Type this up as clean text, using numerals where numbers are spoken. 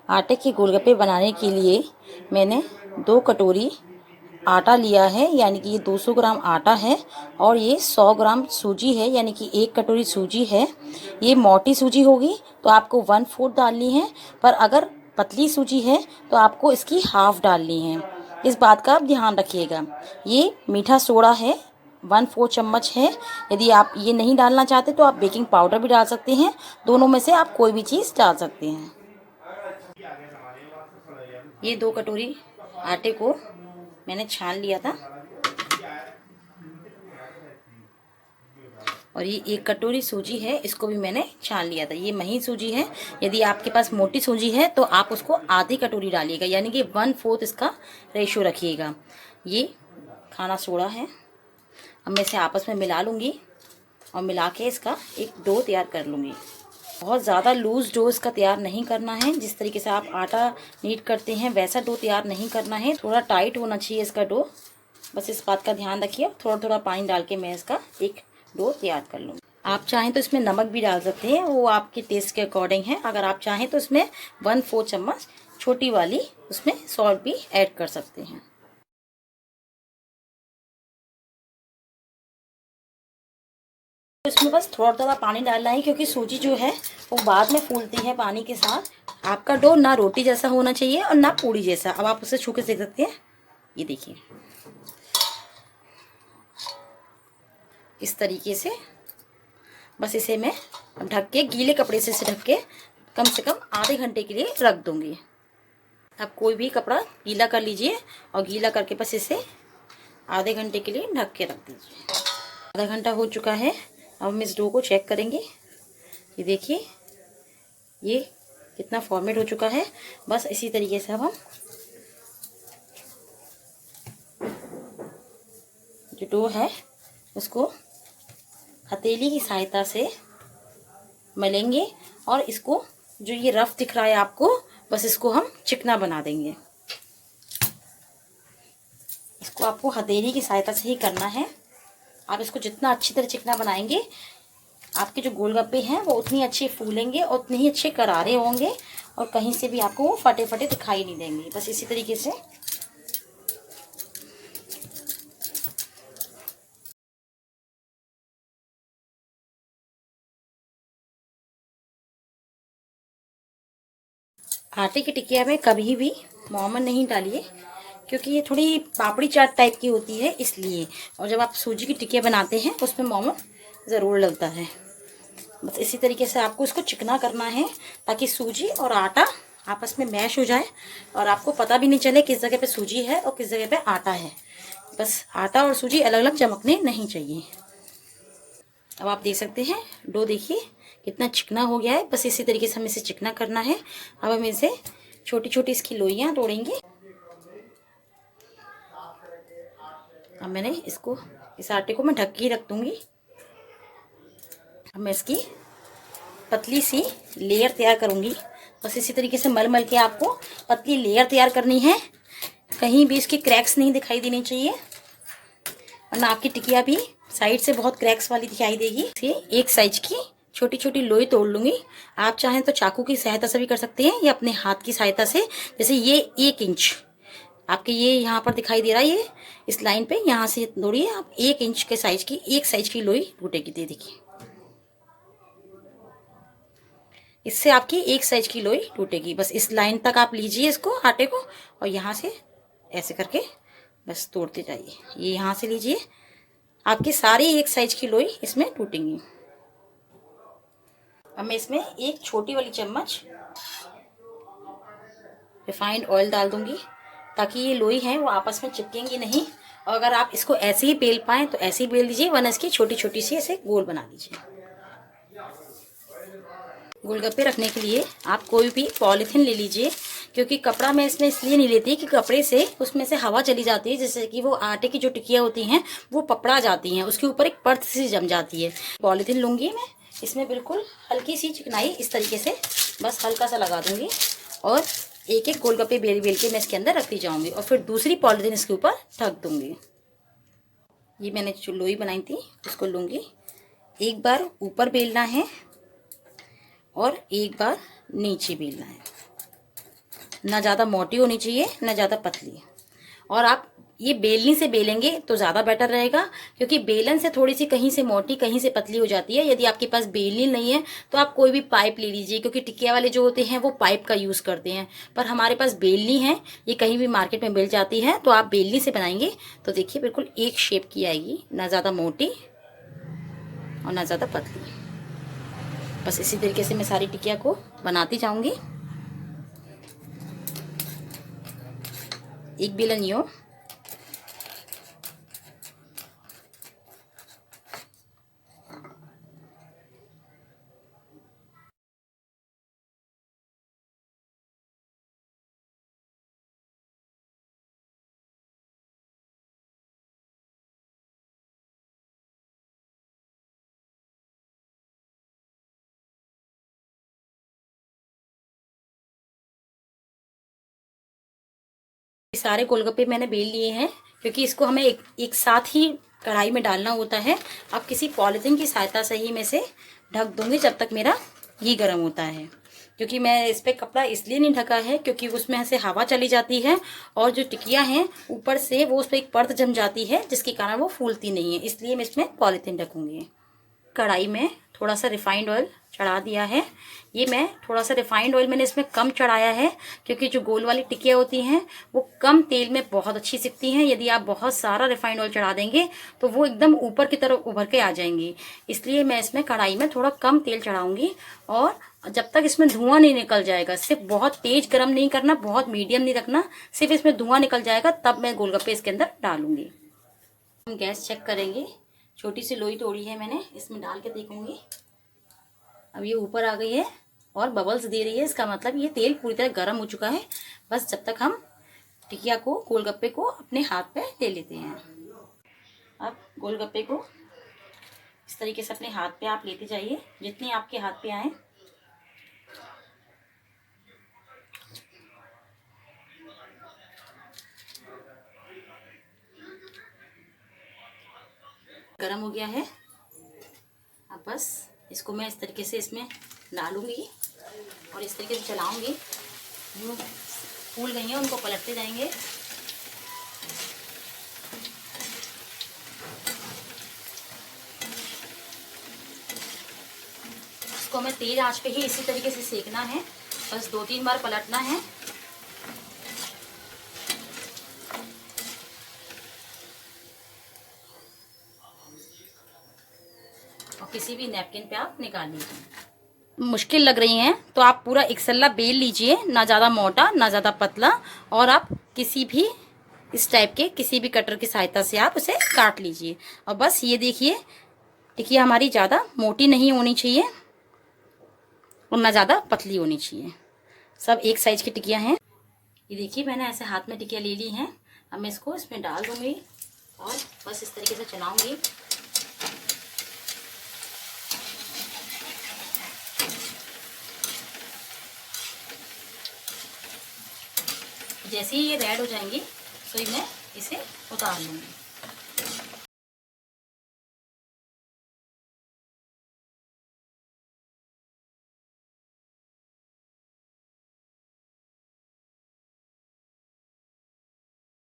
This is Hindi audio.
आटे के गोलगप्पे बनाने के लिए मैंने 2 कटोरी आटा लिया है, यानी कि ये 200 ग्राम आटा है। और ये 100 ग्राम सूजी है, यानी कि 1 कटोरी सूजी है। ये मोटी सूजी होगी तो आपको 1/4 डालनी है, पर अगर पतली सूजी है तो आपको इसकी हाफ डालनी है। इस बात का आप ध्यान रखिएगा। ये मीठा सोडा है, 1/4 चम्मच है। यदि आप ये नहीं डालना चाहते तो आप बेकिंग पाउडर भी डाल सकते हैं। दोनों में से आप कोई भी चीज़ डाल सकते हैं। ये 2 कटोरी आटे को मैंने छान लिया था, और ये 1 कटोरी सूजी है, इसको भी मैंने छान लिया था। ये महीन सूजी है। यदि आपके पास मोटी सूजी है तो आप उसको आधी कटोरी डालिएगा, यानी कि 1/4 इसका रेशो रखिएगा। ये खाना सोडा है। अब मैं इसे आपस में मिला लूँगी और मिला के इसका एक डो तैयार कर लूँगी। बहुत ज़्यादा लूज़ डो इसका तैयार नहीं करना है। जिस तरीके से आप आटा नीट करते हैं वैसा डो तैयार नहीं करना है, थोड़ा टाइट होना चाहिए इसका डो। बस इस बात का ध्यान रखिए। थोड़ा थोड़ा पानी डाल के मैं इसका एक डो तैयार कर लूँगी। आप चाहें तो इसमें नमक भी डाल सकते हैं, वो आपके टेस्ट के अकॉर्डिंग है। अगर आप चाहें तो इसमें 1/4 चम्मच छोटी वाली उसमें सॉल्ट भी ऐड कर सकते हैं। इसमें बस थोड़ा थोड़ा पानी डालना है, क्योंकि सूजी जो है वो बाद में फूलती है पानी के साथ। आपका डो ना रोटी जैसा होना चाहिए और ना पूड़ी जैसा। अब आप उसे छू के देख सकते हैं। ये देखिए, इस तरीके से बस इसे मैं ढक के, गीले कपड़े से इसे ढक के कम से कम आधे घंटे के लिए रख दूंगी। आप कोई भी कपड़ा गीला कर लीजिए और गीला करके बस इसे आधे घंटे के लिए ढक के रख दीजिए। आधा घंटा हो चुका है। अब हम इस डो को चेक करेंगे। ये देखिए, ये कितना फॉर्मेट हो चुका है। बस इसी तरीके से अब हम जो डो है उसको हथेली की सहायता से मलेंगे, और इसको जो ये रफ दिख रहा है आपको, बस इसको हम चिकना बना देंगे। इसको आपको हथेली की सहायता से ही करना है। आप इसको जितना अच्छी तरह चिकना बनाएंगे, आपके जो गोलगप्पे हैं वो उतनी अच्छे फूलेंगे और उतने ही अच्छे करारे होंगे, और कहीं से भी आपको वो फटे फटे दिखाई नहीं देंगे। बस इसी तरीके से आटे की टिकिया में कभी भी मोमन नहीं डालिए, क्योंकि ये थोड़ी पापड़ी चाट टाइप की होती है इसलिए। और जब आप सूजी की टिकिया बनाते हैं उसमें मोमन ज़रूर लगता है। बस इसी तरीके से आपको इसको चिकना करना है, ताकि सूजी और आटा आपस में मैश हो जाए और आपको पता भी नहीं चले किस जगह पे सूजी है और किस जगह पे आटा है। बस आटा और सूजी अलग अलग चमकने नहीं चाहिए। अब आप देख सकते हैं डो देखिए कितना चिकना हो गया है। बस इसी तरीके से हमें इसे चिकना करना है। अब हम इसे छोटी छोटी इसकी लोइयाँ तोड़ेंगे। अब मैंने इसको, इस आटे को मैं ढक के रख दूंगी। अब मैं इसकी पतली सी लेयर तैयार करूंगी। बस इसी तरीके से मल मल के आपको पतली लेयर तैयार करनी है। कहीं भी इसके क्रैक्स नहीं दिखाई देने चाहिए, वरना आपकी टिकिया भी साइड से बहुत क्रैक्स वाली दिखाई देगी। इसे एक साइज की छोटी छोटी लोई तोड़ लूंगी। आप चाहें तो चाकू की सहायता से भी कर सकते हैं या अपने हाथ की सहायता से। जैसे ये 1 इंच आपके ये यहाँ पर दिखाई दे रहा है, ये इस लाइन पे यहाँ से तोड़िए आप। 1 इंच के साइज की, एक साइज की लोई टूटेगी। दे देखिए, इससे आपकी एक साइज की लोई टूटेगी। बस इस लाइन तक आप लीजिए इसको, आटे को, और यहाँ से ऐसे करके बस तोड़ते जाइए। ये यहाँ से लीजिए, आपकी सारी एक साइज की लोई इसमें टूटेंगी। अब मैं इसमें एक छोटी वाली चम्मच रिफाइंड ऑयल डाल दूंगी, ताकि ये लोई है वो आपस में चिपकेंगी नहीं। और अगर आप इसको ऐसे ही बेल पाएँ तो ऐसे ही बेल दीजिए, वरना इसकी छोटी छोटी सी ऐसे गोल बना दीजिए। गोलगप्पे रखने के लिए आप कोई भी पॉलीथिन ले लीजिए, क्योंकि कपड़ा मैं इसमें इसलिए नहीं लेती कि कपड़े से उसमें से हवा चली जाती है, जिससे कि वो आटे की जो टिकिया होती हैं वो पपड़ा जाती हैं, उसके ऊपर एक परत सी जम जाती है। पॉलीथिन लूँगी मैं, इसमें बिल्कुल हल्की सी चिकनाई इस तरीके से बस हल्का सा लगा दूँगी, और एक एक गोलगप्पे बेल बेल के मैं इसके अंदर रखती जाऊँगी, और फिर दूसरी पॉलीथिन इसके ऊपर ढक दूँगी। ये मैंने जो लोई बनाई थी उसको लूँगी, एक बार ऊपर बेलना है और एक बार नीचे बेलना है। ना ज़्यादा मोटी होनी चाहिए ना ज़्यादा पतली। और आप ये बेलनी से बेलेंगे तो ज़्यादा बेटर रहेगा, क्योंकि बेलन से थोड़ी सी कहीं से मोटी कहीं से पतली हो जाती है। यदि आपके पास बेलनी नहीं है तो आप कोई भी पाइप ले लीजिए, क्योंकि टिकिया वाले जो होते हैं वो पाइप का यूज़ करते हैं, पर हमारे पास बेलनी है, ये कहीं भी मार्केट में मिल जाती है। तो आप बेलनी से बनाएंगे तो देखिए बिल्कुल एक शेप की आएगी, ना ज़्यादा मोटी और ना ज़्यादा पतली। बस इसी तरीके से मैं सारी टिकिया को बनाती जाऊँगी। एक बेलन यूँ, सारे गोलगप्पे मैंने बेल लिए हैं, क्योंकि इसको हमें एक साथ ही कढ़ाई में डालना होता है। अब किसी पॉलिथीन की सहायता से ही मैं इसे ढक दूंगी जब तक मेरा घी गर्म होता है, क्योंकि मैं इस पर कपड़ा इसलिए नहीं ढका है क्योंकि उसमें से हवा चली जाती है और जो टिकिया हैं ऊपर से वो उस पर एक परत जम जाती है, जिसके कारण वो फूलती नहीं है, इसलिए मैं इसमें पॉलिथीन ढकूंगी। कढ़ाई में थोड़ा सा रिफाइंड ऑयल चढ़ा दिया है। ये मैं थोड़ा सा रिफाइंड ऑयल मैंने इसमें कम चढ़ाया है, क्योंकि जो गोल वाली टिकिया होती हैं वो कम तेल में बहुत अच्छी सिकती हैं। यदि आप बहुत सारा रिफाइंड ऑयल चढ़ा देंगे तो वो एकदम ऊपर की तरफ उभर के आ जाएंगी, इसलिए मैं इसमें कढ़ाई में थोड़ा कम तेल चढ़ाऊंगी। और जब तक इसमें धुआं नहीं निकल जाएगा, सिर्फ बहुत तेज गर्म नहीं करना, बहुत मीडियम नहीं रखना, सिर्फ इसमें धुआं निकल जाएगा तब मैं गोलगप्पे इसके अंदर डालूंगी। हम गैस चेक करेंगे। छोटी सी लोई तोड़ी है मैंने, इसमें डाल के देखूंगी। अब ये ऊपर आ गई है और बबल्स दे रही है, इसका मतलब ये तेल पूरी तरह गर्म हो चुका है। बस जब तक हम टिकिया को, गोलगप्पे को अपने हाथ पे ले लेते हैं। अब गोलगप्पे को इस तरीके से अपने हाथ पे आप लेते जाइए, जितने आपके हाथ पे आए। गरम हो गया है। अब बस इसको मैं इस तरीके से इसमें डालूंगी और इस तरीके से चलाऊंगी। जो फूल गई हैं उनको पलटते जाएंगे। इसको हमें तेज आंच पे ही इसी तरीके से सेकना है, बस 2-3 बार पलटना है। और किसी भी नैपकिन पे आप निकाल लीजिए। मुश्किल लग रही हैं तो आप पूरा एक सल्ला बेल लीजिए, ना ज़्यादा मोटा ना ज़्यादा पतला, और आप किसी भी इस टाइप के किसी भी कटर की सहायता से आप उसे काट लीजिए। और बस ये देखिए, टिकिया हमारी ज़्यादा मोटी नहीं होनी चाहिए और ना ज़्यादा पतली होनी चाहिए, सब एक साइज की टिकिया हैं। ये देखिए मैंने ऐसे हाथ में टिकिया ले ली हैं। अब मैं इसको इसमें डाल दूँगी और बस इस तरीके से चलाऊँगी। जैसे ही ये रेड हो जाएंगी तो मैं इसे उतार लूँगी।